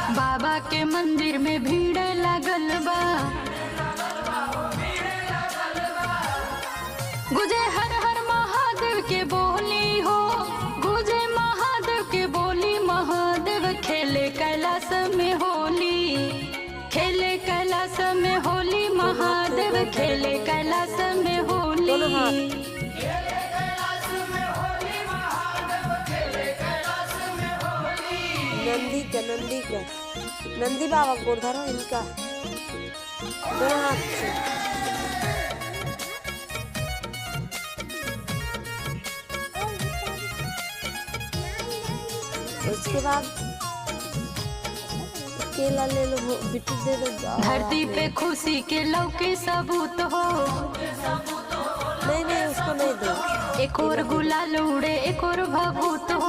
बाबा के मंदिर में भीड़ लगल बा, गुजे हर हर महादेव के बोली हो, गुजे महादेव के बोली। महादेव खेले कैलाश में होली, खेले कैलाश में होली। महादेव खेले कैलाश में होली। नंदी बाबा को धरो इनका दोनों हाथ से। उसके बाद केला ले लो, बिट्टू दे दो। धरती पे खुशी के लौके सबूत हो, नहीं नहीं उसको नहीं दो। एक और गुलाल उड़े एक और भभूत हो,